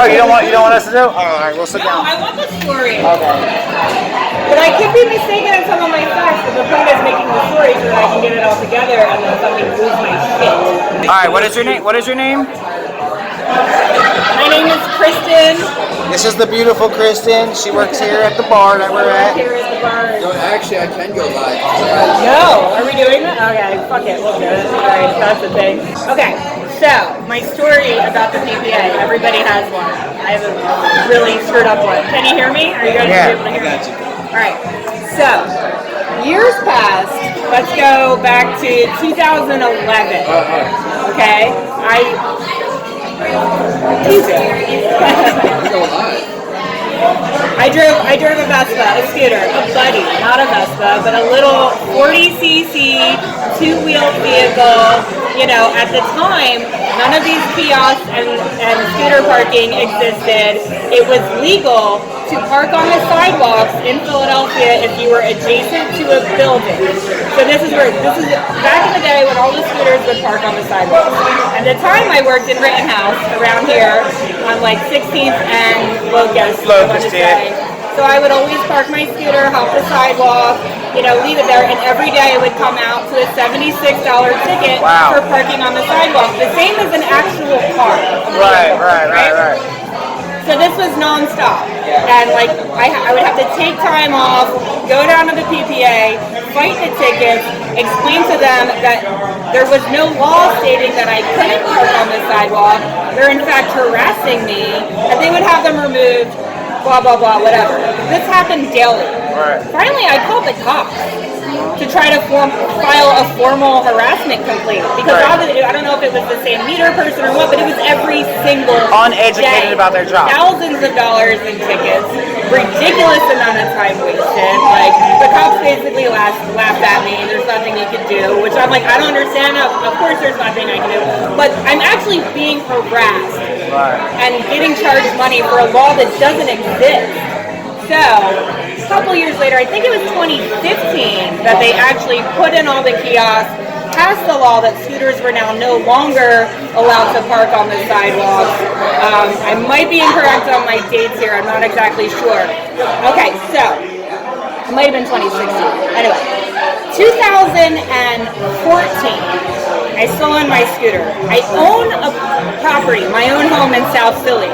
Oh, you don't want us to do? All right, we'll sit down. No, I want the story. Okay. But I could be mistaken in some of my facts, but the point is making the story so that I can get it all together and then something lose my shit. All right, what is your name? What is your name? My name is Kristen. This is the beautiful Kristen. She works here at the bar that we're at. Here at the bar. No, actually, I can go live. No, are we doing that? Okay, fuck it, we'll do it. Alright, that's the thing. Okay, so my story about the PPA. Everybody has one. I have a really screwed up one. Can you hear me? Are you guys able to hear me? Alright, so years passed. Let's go back to 2011. Okay, I drove a Vespa, a scooter, a buddy, not a Vespa, but a little 40cc two-wheeled vehicle. You know, at the time, none of these kiosks and scooter parking existed. It was legal to park on the sidewalks in Philadelphia if you were adjacent to a building. So this is back in the day when all the scooters would park on the sidewalks. At the time, I worked in Rittenhouse around here on like 16th and Locust. So I would always park my scooter, hop the sidewalk, you know, leave it there, and every day I would come out to a $76 ticket for parking on the sidewalk. The same as an actual car. Right. So this was nonstop, and like I would have to take time off, go down to the PPA, fight the tickets, explain to them that there was no law stating that I couldn't park on the sidewalk. They're in fact harassing me, and they would have them removed. Blah, blah, blah, whatever. This happened daily. Right. Finally, I called the cops to try to file a formal harassment complaint. Because I don't know if it was the same meter person or what, but it was every single uneducated day. About their job. Thousands of dollars in tickets. Ridiculous amount of time wasted. Like, the cops basically laughed at me. There's nothing you can do. Which I'm like, I don't understand. Of course there's nothing I can do. But I'm actually being harassed. And getting charged money for a law that doesn't exist. So, a couple years later, I think it was 2015, that they actually put in all the kiosks, passed the law that scooters were now no longer allowed to park on the sidewalks. I might be incorrect on my dates here, I'm not exactly sure. Okay, so, it might have been 2016. Anyway, 2014. I still own my scooter. I own a property, my own home in South Philly.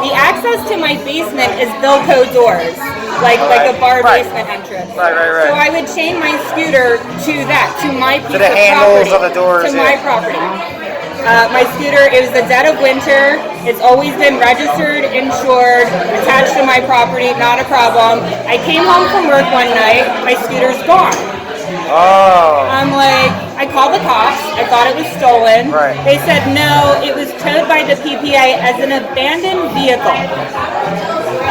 The access to my basement is Bilco doors, like a bar basement entrance. Right. So I would chain my scooter to that, to my piece of property. To the handles of the doors. To my property. My scooter, it was the dead of winter. It's always been registered, insured, attached to my property, not a problem. I came home from work one night, my scooter's gone. Oh. I'm like, I called the cops. I thought it was stolen. Right. They said no, it was towed by the PPA as an abandoned vehicle.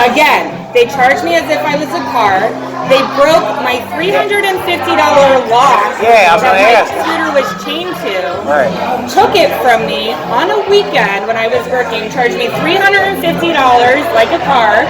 Again, they charged me as if I was a car. They broke my $350 lock that my scooter was chained to. Right. Took it from me on a weekend when I was working. Charged me $350 like a car.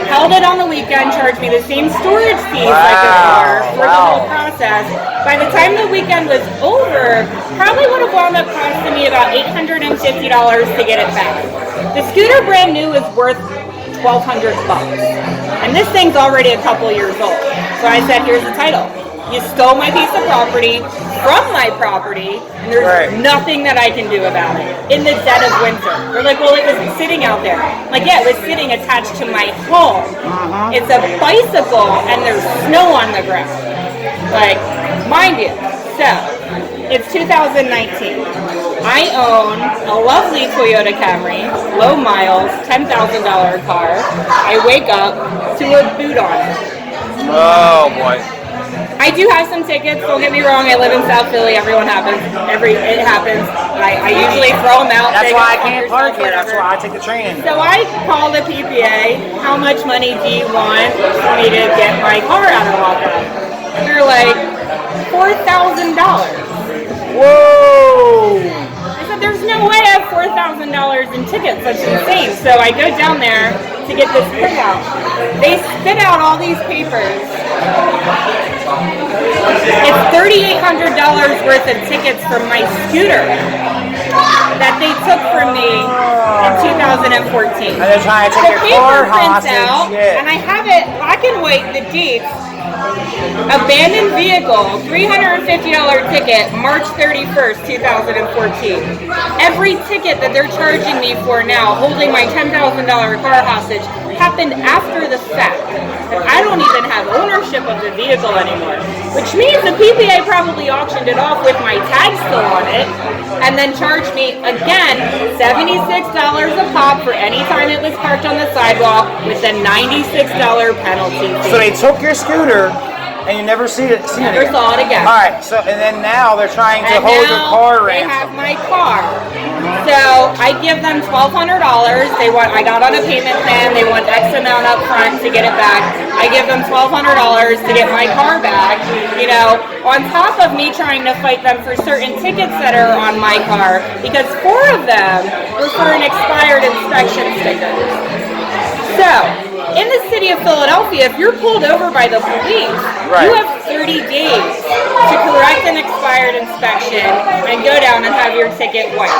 Held it on the weekend, charged me the same storage fees like a car for the whole process. By the time the weekend was over, probably would have wound up costing me about $850 to get it back. The scooter brand new is worth $1,200, and this thing's already a couple years old. So I said, here's the title. You stole my piece of property from my property, and there's nothing that I can do about it. In the dead of winter. They're like, well, it was sitting out there. I'm like, yeah, it was sitting attached to my home. It's a bicycle, and there's snow on the ground. Like, mind you. So, it's 2019. I own a lovely Toyota Camry, low miles, $10,000 car. I wake up to a boot on it. Oh, boy. I do have some tickets, don't get me wrong, I live in South Philly, it happens. I usually throw them out. That's why I can't park here, that's why I take the train. So I call the PPA, how much money do you want for me to get my car out of lockup? They're like, $4,000. Whoa! I said, there's no way I have $4,000 in tickets, that's insane. So I go down there to get this printout. They spit out all these papers. It's $3,800 worth of tickets for my scooter. that they took from me in 2014. And they're trying to take your car hostage. Out, yeah. and I have it black and white, the dates. Abandoned vehicle, $350 ticket, March 31st, 2014. Every ticket that they're charging me for now, holding my $10,000 car hostage, happened after the fact. And I don't even have ownership of the vehicle anymore, which means the PPA probably auctioned it off with my tag still on it, and then charged me again $76 a pop for any time it was parked on the sidewalk with a $96 penalty fee. So they took your scooter and you never see it. Never saw it again. All right. So and then now they're trying to hold your car ransom. They have my car. So I give them $1,200. They want. I got on a payment plan. They want X amount up front to get it back. I give them $1,200 to get my car back. You know, on top of me trying to fight them for certain tickets that are on my car, because 4 of them were for an expired inspection sticker. So, in the city of Philadelphia, if you're pulled over by the police, you have 30 days to correct an expired inspection and go down and have your ticket wiped.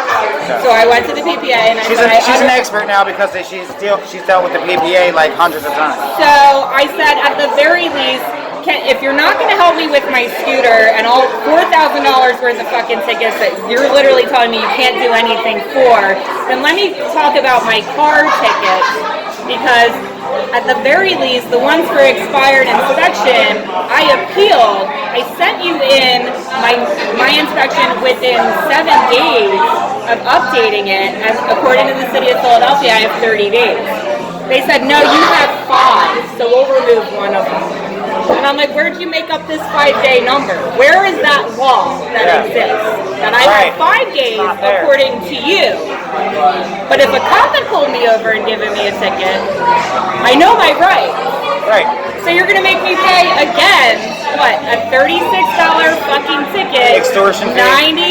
So I went to the PPA and she's an expert now because she's dealt with the PPA like hundreds of times. So I said, at the very least, if you're not going to help me with my scooter and all $4,000 worth of fucking tickets that you're literally telling me you can't do anything for, then let me talk about my car tickets, because at the very least, the ones for expired inspection, I appealed. I sent you in my inspection within 7 days of updating it, and according to the city of Philadelphia, I have 30 days. They said, no, you have 5, so we'll remove one of them. And I'm like, where'd you make up this 5-day number? Where is that law that exists? That I have 5 days according to you. But if a cop had pulled me over and given me a ticket, I know my rights. Right. So you're gonna make me pay again, what, a $36 fucking ticket, extortion fee,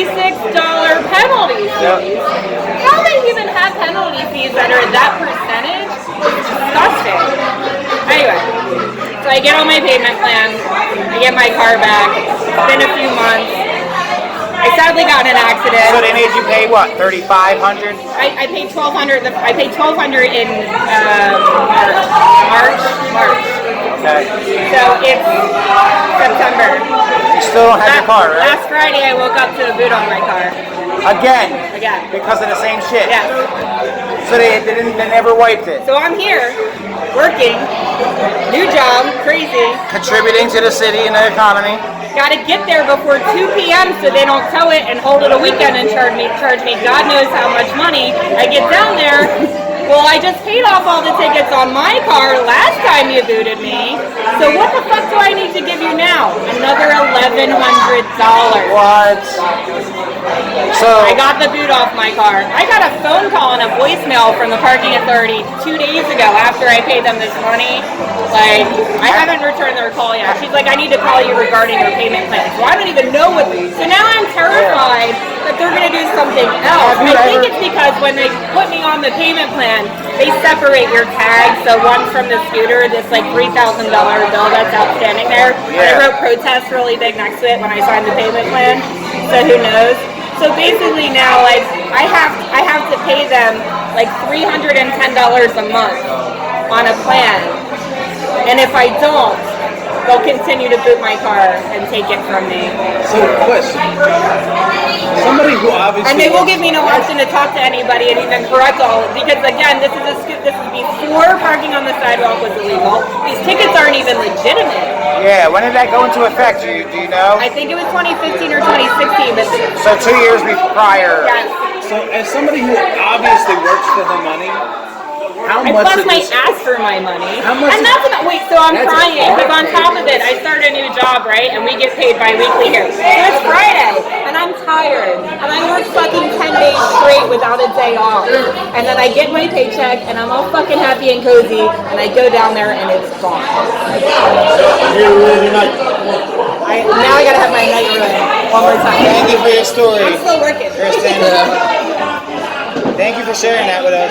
$96 penalty fees. How they even have penalty fees that are that percentage? It's disgusting. Anyway, so I get on my payment plan, I get my car back, it's been a few months. I sadly got in an accident. So they made you pay what, $3,500? I paid $1,200. I paid $1,200 in March. Okay. So it's September. You still don't have your car, right? Last Friday I woke up to a boot on my car. Again? Again. Because of the same shit? Yes. So they never wiped it? So I'm here, working, new job, crazy. Contributing to the city and the economy. Got to get there before 2 p.m. so they don't tow it and hold it a weekend and charge me God knows how much money. I get down there. Well, I just paid off all the tickets on my car last time you booted me. So what the fuck do I need to give you now? Another $1,100. What? So I got the boot off my car. I got a phone call and a voicemail from the parking authority 2 days ago after I paid them this money. Like, I haven't returned their call yet. She's like, I need to call you regarding your payment plan. So I don't even know what. So now I'm terrified that they're going to do something else. I think it's because when they put me on the payment plan, they separate your tags. So one from the scooter, this like $3,000 bill that's outstanding there. I wrote protest really big next to it when I signed the payment plan. So who knows? So basically now, like, I have to pay them like $310 a month on a plan, and if I don't, they'll continue to boot my car and take it from me. So, question. Somebody who obviously... And they will give me no option to talk to anybody and even correct all of it, because again, this is before parking on the sidewalk was illegal. These tickets aren't even legitimate. yeah, when did that go into effect? Do you know? I think it was 2015 or 2016, but... So 2 years prior. Yes. So, as somebody who obviously works for her money, how I much bust of my this... ass for my money. How much and is- that's about, wait, so I'm That's crying hard. because on top of it, I start a new job, right? And we get paid bi-weekly here. So it's Friday, and I'm tired. And I work fucking 10 days straight without a day off. And then I get my paycheck, and I'm all fucking happy and cozy, and I go down there, and it's gone. Now I gotta have my night ruined one more time. Thank you for your story, I'm still working. Kristen. Thank you for sharing that with us.